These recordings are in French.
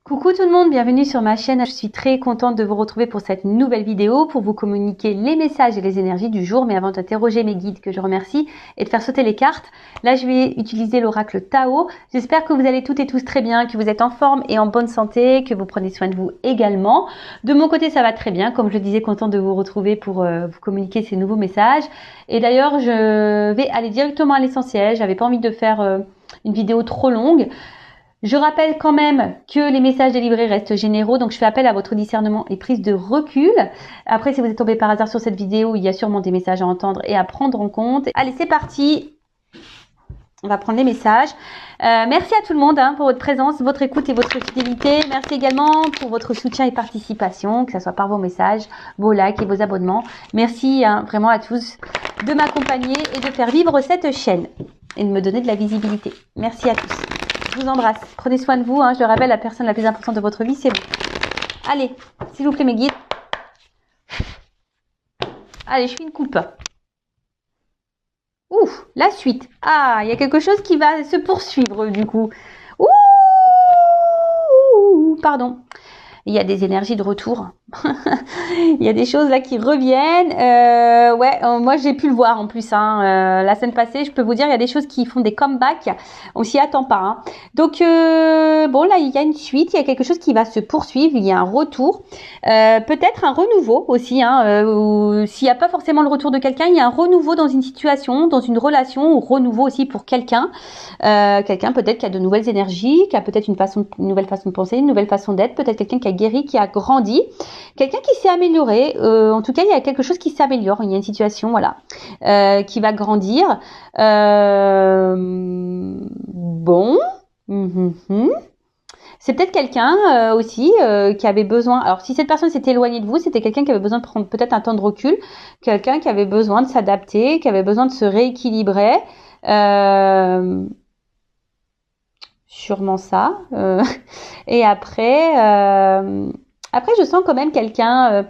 Coucou tout le monde, bienvenue sur ma chaîne. Je suis très contente de vous retrouver pour cette nouvelle vidéo pour vous communiquer les messages et les énergies du jour. Mais avant d'interroger mes guides que je remercie et de faire sauter les cartes, là je vais utiliser l'oracle Tao. J'espère que vous allez toutes et tous très bien, que vous êtes en forme et en bonne santé, que vous prenez soin de vous également. De mon côté ça va très bien, comme je le disais, contente de vous retrouver pour vous communiquer ces nouveaux messages. Et d'ailleurs je vais aller directement à l'essentiel, j'avais pas envie de faire une vidéo trop longue. Je rappelle quand même que les messages délivrés restent généraux, donc je fais appel à votre discernement et prise de recul. Après, si vous êtes tombé par hasard sur cette vidéo, il y a sûrement des messages à entendre et à prendre en compte. Allez, c'est parti. On va prendre les messages. Merci à tout le monde pour votre présence, votre écoute et votre fidélité. Merci également pour votre soutien et participation, que ce soit par vos messages, vos likes et vos abonnements. Merci vraiment à tous de m'accompagner et de faire vivre cette chaîne et de me donner de la visibilité. Merci à tous. Je vous embrasse. Prenez soin de vous. Je le rappelle, la personne la plus importante de votre vie, c'est vous. Allez, s'il vous plaît, mes guides. Allez, je fais une coupe. Ouf, la suite. Ah, il y a quelque chose qui va se poursuivre, du coup. Ouh, pardon. Il y a des énergies de retour. Il y a des choses là qui reviennent. Moi j'ai pu le voir en plus. La semaine passée, je peux vous dire, il y a des choses qui font des comebacks. On s'y attend pas. Donc bon là, il y a une suite. Il y a quelque chose qui va se poursuivre. Il y a un retour, peut-être un renouveau aussi. S'il n'y a pas forcément le retour de quelqu'un, il y a un renouveau dans une situation, dans une relation, ou renouveau aussi pour quelqu'un. Quelqu'un peut-être qui a de nouvelles énergies, qui a peut-être une nouvelle façon de penser, une nouvelle façon d'être. Peut-être quelqu'un qui a guéri, qui a grandi, quelqu'un qui s'est amélioré. En tout cas, il y a quelque chose qui s'améliore. Il y a une situation, voilà, qui va grandir. Bon. C'est peut-être quelqu'un aussi qui avait besoin. Alors, si cette personne s'est éloignée de vous, c'était quelqu'un qui avait besoin de prendre peut-être un temps de recul, quelqu'un qui avait besoin de s'adapter, qui avait besoin de se rééquilibrer. Sûrement ça. Et après, je sens quand même quelqu'un.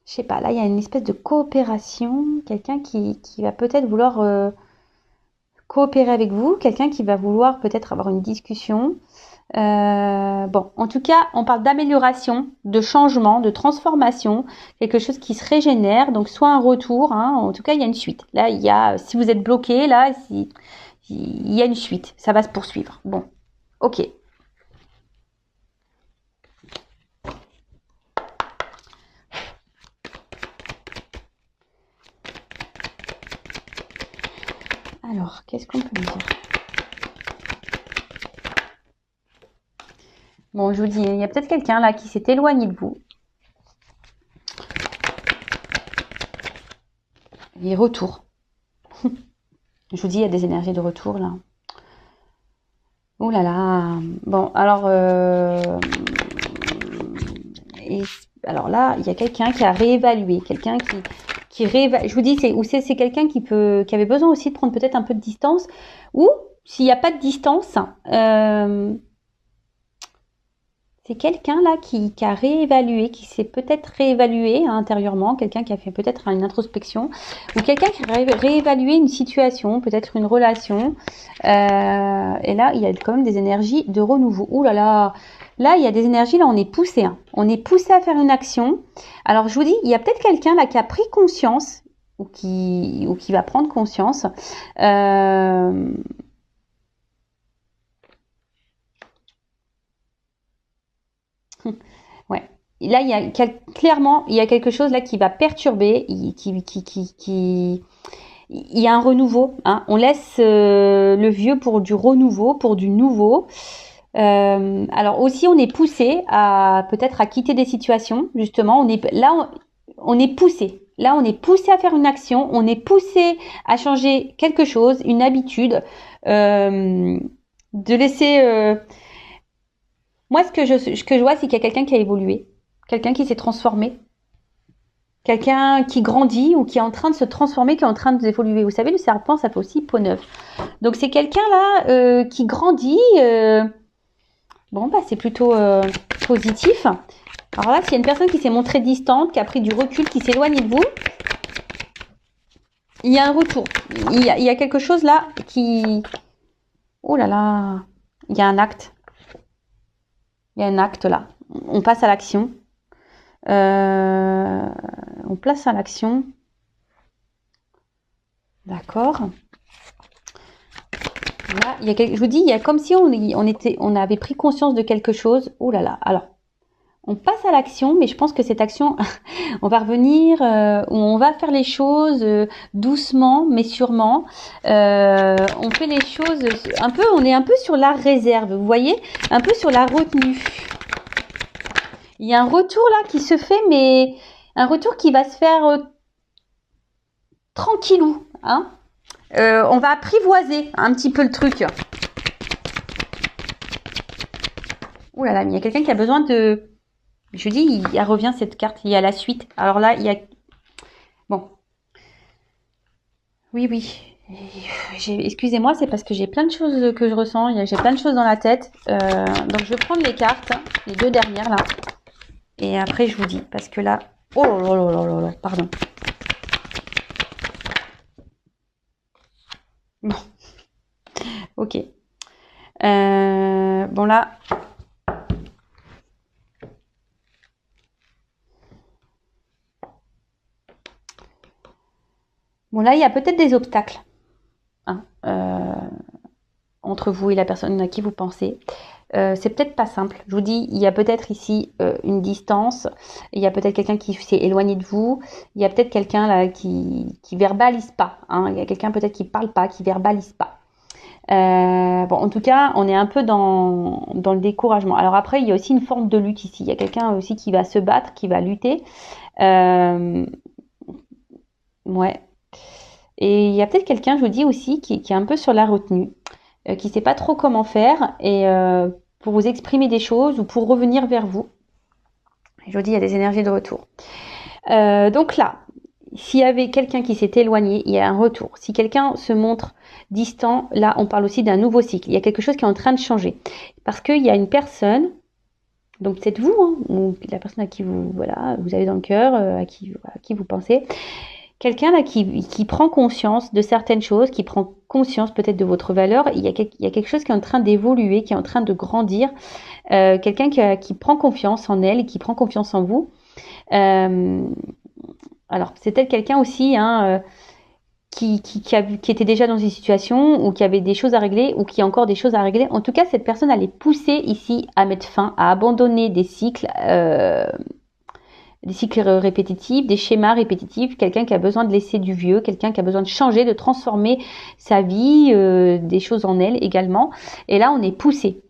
Je sais pas. Là, il y a une espèce de coopération. Quelqu'un qui va peut-être vouloir coopérer avec vous. Quelqu'un qui va vouloir peut-être avoir une discussion. Bon, en tout cas, on parle d'amélioration, de changement, de transformation, quelque chose qui se régénère. Donc, soit un retour. En tout cas, il y a une suite. Là, il y a. Si vous êtes bloqué, là, il y a une suite, ça va se poursuivre. Bon, ok. Alors, qu'est-ce qu'on peut me dire? Bon, je vous dis, il y a peut-être quelqu'un là qui s'est éloigné de vous. Et retour. Je vous dis, il y a des énergies de retour là. Oh là là. Bon, alors, alors là, il y a quelqu'un qui a réévalué, quelqu'un qui réévalue. Je vous dis, c'est quelqu'un qui avait besoin aussi de prendre peut-être un peu de distance. Ou s'il n'y a pas de distance, c'est quelqu'un là qui a réévalué, qui s'est peut-être réévalué intérieurement, quelqu'un qui a fait peut-être une introspection, ou quelqu'un qui a réévalué une situation, peut-être une relation. Et là, il y a quand même des énergies de renouveau. Ouh là là, là il y a des énergies, là on est poussé. On est poussé à faire une action. Alors je vous dis, il y a peut-être quelqu'un là qui a pris conscience, ou qui va prendre conscience. Ouais. Là, clairement, il y a quelque chose là qui va perturber, il y a un renouveau. On laisse le vieux pour du renouveau, pour du nouveau. Alors aussi, on est poussé à peut-être à quitter des situations. Justement, on est poussé. Là, on est poussé à faire une action. On est poussé à changer quelque chose, une habitude, de laisser. Moi, ce que je vois, c'est qu'il y a quelqu'un qui a évolué, quelqu'un qui s'est transformé, quelqu'un qui grandit ou qui est en train de se transformer, qui est en train d'évoluer. Vous savez, le serpent, ça fait aussi peau neuve. Donc, c'est quelqu'un là qui grandit. Bon, bah, c'est plutôt positif. Alors là, s'il y a une personne qui s'est montrée distante, qui a pris du recul, qui s'est éloignée de vous, il y a un retour. Il y a quelque chose là qui... Oh là là, il y a un acte. Il y a un acte là. On passe à l'action. On place à l'action. D'accord. Là, je vous dis, il y a comme si on avait pris conscience de quelque chose. Oh là là. Alors, on passe à l'action, mais je pense que cette action, on va revenir, on va faire les choses doucement, mais sûrement. On fait les choses un peu, on est un peu sur la réserve, vous voyez, un peu sur la retenue. Il y a un retour là qui se fait, mais un retour qui va se faire tranquillou, hein. On va apprivoiser un petit peu le truc. Ouh là là, mais il y a quelqu'un qui a besoin de... Je dis, il revient cette carte, il y a la suite. Alors là, il y a... Bon. Oui, oui. Excusez-moi, c'est parce que j'ai plein de choses que je ressens. J'ai plein de choses dans la tête. Donc, je vais prendre les cartes, les deux dernières, là. Et après, je vous dis. Parce que là... Oh là là là là là, pardon. Bon. Ok. Bon, là... Bon, là, il y a peut-être des obstacles hein, entre vous et la personne à qui vous pensez. C'est peut-être pas simple. Je vous dis, il y a peut-être ici une distance. Il y a peut-être quelqu'un qui s'est éloigné de vous. Il y a peut-être quelqu'un là qui verbalise pas. Hein. Il y a quelqu'un peut-être qui parle pas, qui verbalise pas. Bon, en tout cas, on est un peu dans le découragement. Alors après, il y a aussi une forme de lutte ici. Il y a quelqu'un aussi qui va se battre, qui va lutter. Ouais. Et il y a peut-être quelqu'un, je vous dis aussi, qui est un peu sur la retenue, qui ne sait pas trop comment faire, et pour vous exprimer des choses ou pour revenir vers vous. Je vous dis, il y a des énergies de retour. Donc là, s'il y avait quelqu'un qui s'est éloigné, il y a un retour. Si quelqu'un se montre distant, là, on parle aussi d'un nouveau cycle. Il y a quelque chose qui est en train de changer. Parce qu'il y a une personne, donc c'est vous, hein, ou la personne à qui vous, voilà, vous avez dans le cœur, à qui vous pensez. Quelqu'un là qui prend conscience de certaines choses, qui prend conscience peut-être de votre valeur. Il y a quelque chose qui est en train d'évoluer, qui est en train de grandir. Quelqu'un qui prend confiance en elle, qui prend confiance en vous. Alors, c'est peut-être quelqu'un aussi hein, qui était déjà dans une situation ou qui avait des choses à régler ou qui a encore des choses à régler. En tout cas, cette personne, elle est poussée ici à mettre fin, à abandonner des cycles répétitifs, des schémas répétitifs, quelqu'un qui a besoin de laisser du vieux, quelqu'un qui a besoin de changer, de transformer sa vie, des choses en elle également. Et là, on est poussé.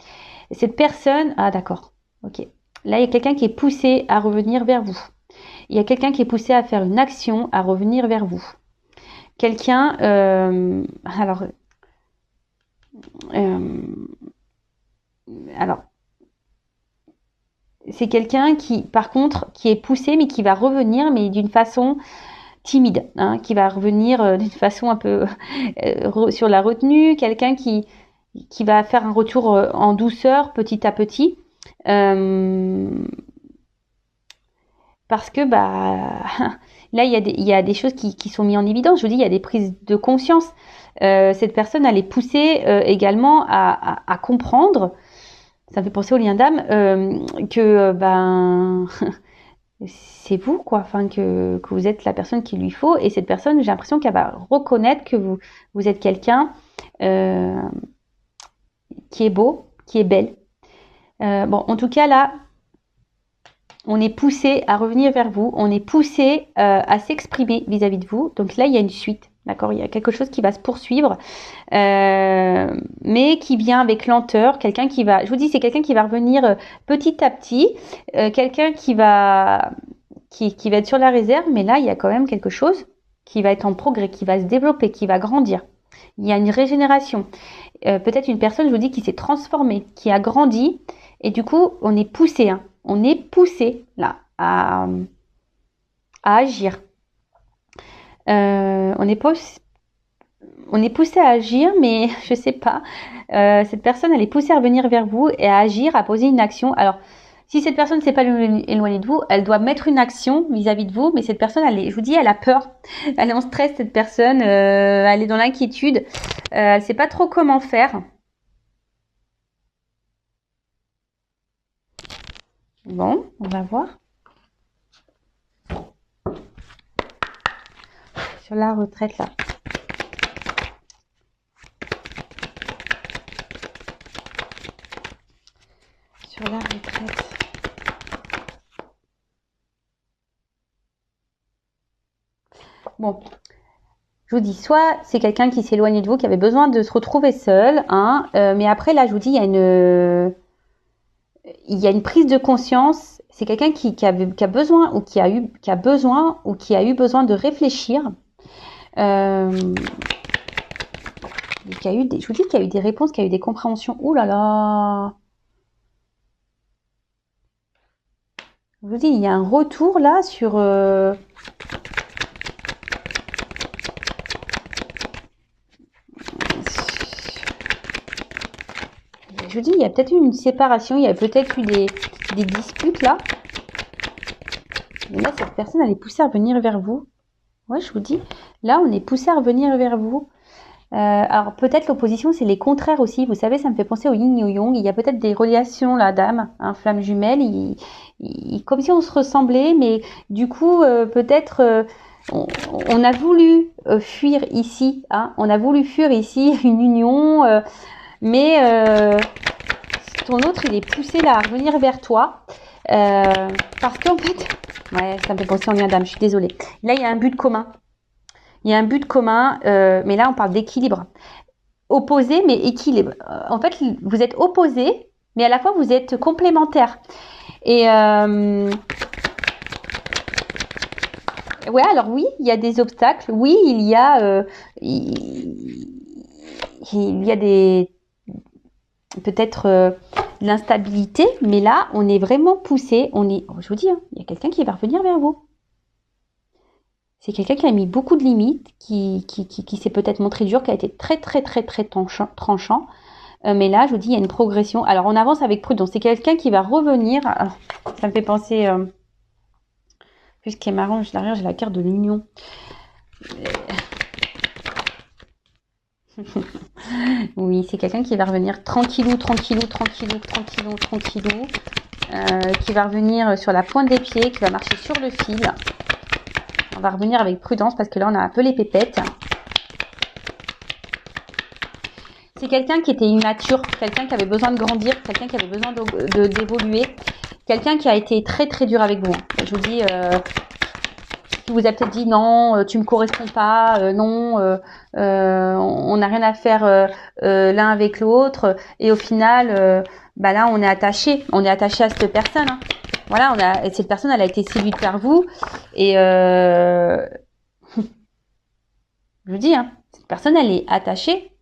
Cette personne, ah d'accord, ok. Là, il y a quelqu'un qui est poussé à revenir vers vous. Il y a quelqu'un qui est poussé à faire une action, à revenir vers vous. Quelqu'un, alors, c'est quelqu'un qui, par contre, qui est poussé, mais qui va revenir, mais d'une façon timide, hein, qui va revenir d'une façon un peu sur la retenue, quelqu'un qui va faire un retour en douceur, petit à petit, parce que bah là il y a des choses qui sont mises en évidence. Je vous dis, il y a des prises de conscience. Cette personne, elle est poussée également à comprendre. Ça me fait penser au lien d'âme que ben c'est vous quoi, enfin que vous êtes la personne qu'il lui faut, et cette personne, j'ai l'impression qu'elle va reconnaître que vous êtes quelqu'un qui est beau, qui est belle. Bon, en tout cas là, on est poussé à revenir vers vous, on est poussé à s'exprimer vis-à-vis de vous. Donc là, il y a une suite. D'accord, il y a quelque chose qui va se poursuivre, mais qui vient avec lenteur. Quelqu'un qui va, je vous dis, c'est quelqu'un qui va revenir petit à petit, quelqu'un qui va être sur la réserve, mais là, il y a quand même quelque chose qui va être en progrès, qui va se développer, qui va grandir. Il y a une régénération. Peut-être une personne, je vous dis, qui s'est transformée, qui a grandi, et du coup, on est poussé, hein, on est poussé là à agir. On est poussé à agir, mais je sais pas. Cette personne, elle est poussée à revenir vers vous et à agir, à poser une action. Alors, si cette personne ne s'est pas éloignée de vous, elle doit mettre une action vis-à-vis de vous. Mais cette personne, je vous dis, elle a peur. Elle est en stress, cette personne. Elle est dans l'inquiétude. Elle sait pas trop comment faire. Bon, on va voir. Sur la retraite, là. Sur la retraite. Bon, je vous dis, soit c'est quelqu'un qui s'éloigne de vous, qui avait besoin de se retrouver seul, hein, mais après, là, je vous dis, il y a une prise de conscience. C'est quelqu'un qui a besoin ou qui a eu besoin de réfléchir. Je vous dis qu'il y a eu des réponses, qu'il y a eu des compréhensions. Ouh là là! Je vous dis, il y a un retour là sur... Je vous dis, il y a peut-être eu une séparation, il y a peut-être eu des disputes là. Mais là, cette personne, elle est poussée à revenir vers vous. Ouais, je vous dis, là, on est poussé à revenir vers vous. Alors, peut-être l'opposition, c'est les contraires aussi. Vous savez, ça me fait penser au yin et au yang. Il y a peut-être des relations, là, d'âme, hein, flamme jumelle. Comme si on se ressemblait, mais du coup, peut-être... on a voulu fuir ici, hein, on a voulu fuir ici une union, mais ton autre, il est poussé là à revenir vers toi, parce qu'en fait, ouais, ça me fait penser en lien d'âme, je suis désolée. Là, il y a un but commun. Il y a un but commun, mais là, on parle d'équilibre. Opposé, mais équilibre. En fait, vous êtes opposés, mais à la fois, vous êtes complémentaires. Et ouais, alors oui, il y a des obstacles. Oui, il y a des peut-être l'instabilité, mais là, on est vraiment poussé. Je vous dis, hein, il y a quelqu'un qui va revenir vers vous. C'est quelqu'un qui a mis beaucoup de limites, qui s'est peut-être montré dur, qui a été très tranchant. Mais là, je vous dis, il y a une progression. Alors, on avance avec prudence. C'est quelqu'un qui va revenir. Alors, ça me fait penser... Puis ce qui est marrant, derrière, j'ai la carte de l'union. Oui, c'est quelqu'un qui va revenir tranquillou, qui va revenir sur la pointe des pieds, qui va marcher sur le fil. On va revenir avec prudence parce que là, on a un peu les pépettes. C'est quelqu'un qui était immature, quelqu'un qui avait besoin de grandir, quelqu'un qui avait besoin d'évoluer, quelqu'un qui a été très dur avec vous. Je vous dis, qui vous a peut-être dit non, tu me corresponds pas, non, on n'a rien à faire l'un avec l'autre. Et au final, là, on est attaché à cette personne. Hein. Voilà, cette personne, elle a été séduite par vous. Et je vous dis, hein, cette personne, elle est attachée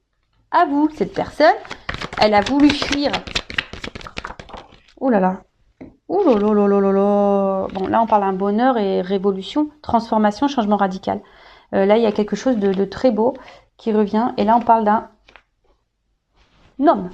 à vous. Cette personne, elle a voulu fuir. Oh là là. Ouh là là là là là. Bon, là, on parle d'un bonheur et révolution, transformation, changement radical. Là, il y a quelque chose de très beau qui revient. Et là, on parle d'un homme.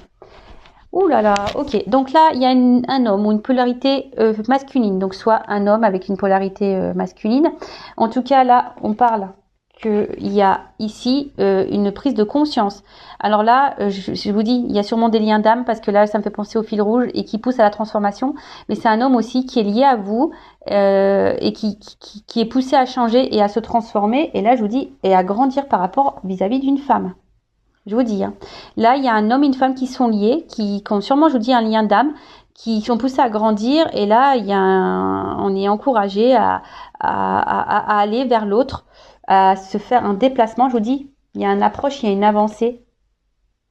Ouh là là, ok. Donc là, il y a un homme ou une polarité masculine. Donc, soit un homme avec une polarité masculine. En tout cas, là, on parle qu'il y a ici une prise de conscience. Alors là, je vous dis, il y a sûrement des liens d'âme parce que là, ça me fait penser au fil rouge et qui pousse à la transformation. Mais c'est un homme aussi qui est lié à vous et qui est poussé à changer et à se transformer. Et là, je vous dis, et à grandir par rapport vis-à-vis d'une femme. Je vous dis, hein. Là, il y a un homme et une femme qui sont liés, qui ont sûrement, je vous dis, un lien d'âme, qui sont poussés à grandir. Et là, on est encouragé à aller vers l'autre, à se faire un déplacement. Je vous dis, il y a une approche, il y a une avancée.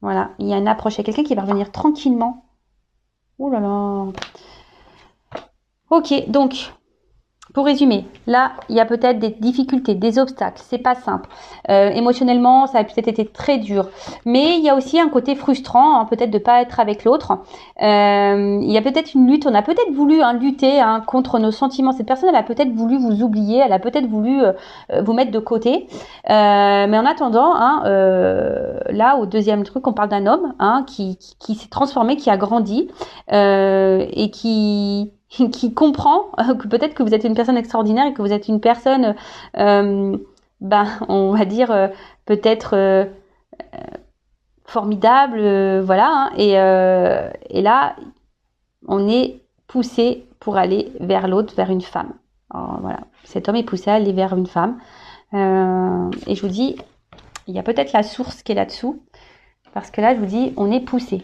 Voilà, il y a une approche. Il y a quelqu'un qui va revenir tranquillement. Ouh là là. Ok, donc... Pour résumer, là, il y a peut-être des difficultés, des obstacles, c'est pas simple. Émotionnellement, ça a peut-être été très dur. Mais il y a aussi un côté frustrant, hein, peut-être de pas être avec l'autre. Il y a peut-être une lutte, on a peut-être voulu lutter contre nos sentiments. Cette personne, elle a peut-être voulu vous oublier, elle a peut-être voulu vous mettre de côté. Mais en attendant, là, au deuxième truc, on parle d'un homme qui s'est transformé, qui a grandi et qui comprend que peut-être que vous êtes une personne extraordinaire et que vous êtes une personne, on va dire, peut-être formidable, voilà. Et là, on est poussé pour aller vers l'autre, vers une femme. Alors, voilà, cet homme est poussé à aller vers une femme. Et je vous dis, il y a peut-être la source qui est là-dessous. Parce que là, je vous dis, on est poussé.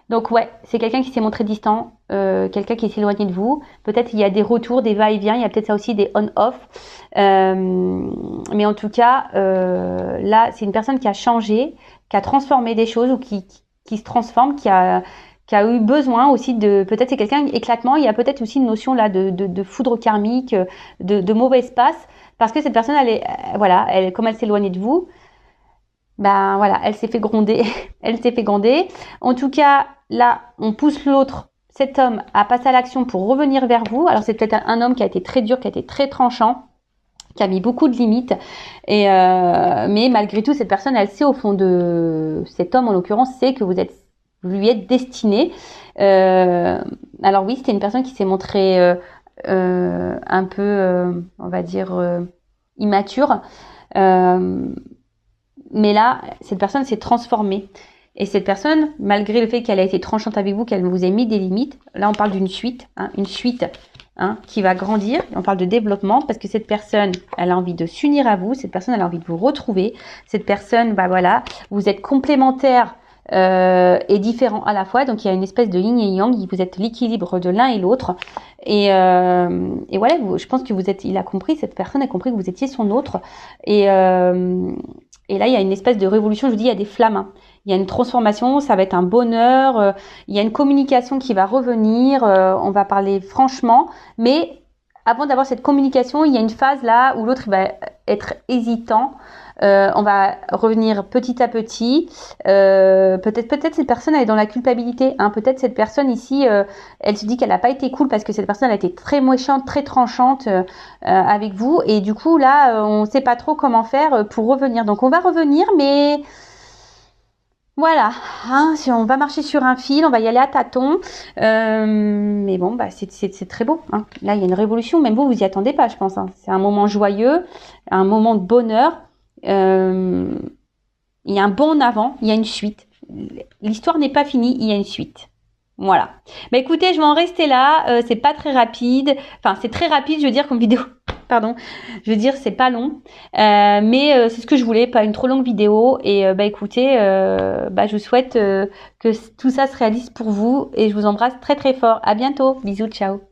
Donc ouais, c'est quelqu'un qui s'est montré distant, quelqu'un qui s'est éloigné de vous. Peut-être il y a des retours, des va-et-vient, il y a peut-être ça aussi des on-off. Mais en tout cas, là, c'est une personne qui a changé, qui a transformé des choses ou qui se transforme, qui a eu besoin aussi de... Peut-être c'est quelqu'un éclatement, il y a peut-être aussi une notion là de foudre karmique, de mauvaise passe, parce que cette personne, comme elle s'est éloignée de vous, ben voilà, elle s'est fait gronder, elle s'est fait gronder. En tout cas, là, on pousse l'autre, cet homme, à passer à l'action pour revenir vers vous. Alors c'est peut-être un homme qui a été très dur, qui a été très tranchant, qui a mis beaucoup de limites. Mais malgré tout, cette personne, elle sait au fond de cet homme, en l'occurrence, sait que vous lui êtes destiné. Alors oui, c'était une personne qui s'est montrée un peu, on va dire, immature. Mais là, cette personne s'est transformée. Et cette personne, malgré le fait qu'elle a été tranchante avec vous, qu'elle vous ait mis des limites, là on parle d'une suite, qui va grandir. On parle de développement parce que cette personne, elle a envie de s'unir à vous. Cette personne, elle a envie de vous retrouver. Cette personne, vous êtes complémentaires et différents à la fois. Donc il y a une espèce de yin et yang. Vous êtes l'équilibre de l'un et l'autre. Et voilà, je pense que il a compris, cette personne a compris que vous étiez son autre. Et là, il y a une espèce de révolution. Je vous dis, il y a des flammes. Il y a une transformation. Ça va être un bonheur. Il y a une communication qui va revenir. On va parler franchement. Mais avant d'avoir cette communication, il y a une phase là où l'autre va être hésitant. On va revenir petit à petit. Peut-être cette personne elle est dans la culpabilité. Peut-être cette personne ici, elle se dit qu'elle n'a pas été cool parce que cette personne a été très méchante, très tranchante avec vous. Et du coup là, on ne sait pas trop comment faire pour revenir. Donc on va revenir, mais voilà, si on va marcher sur un fil, on va y aller à tâtons. Mais bon, c'est très beau. Là, il y a une révolution. Même vous y attendez pas, je pense. C'est un moment joyeux, un moment de bonheur. Il y a un bond en avant, il y a une suite. L'histoire n'est pas finie, il y a une suite. Voilà. Écoutez, je vais en rester là. C'est pas très rapide. Enfin, c'est très rapide, je veux dire, comme vidéo. Pardon. Je veux dire, c'est pas long. Mais c'est ce que je voulais, pas une trop longue vidéo. Et écoutez, je vous souhaite que tout ça se réalise pour vous. Et je vous embrasse très très fort. À bientôt. Bisous, ciao.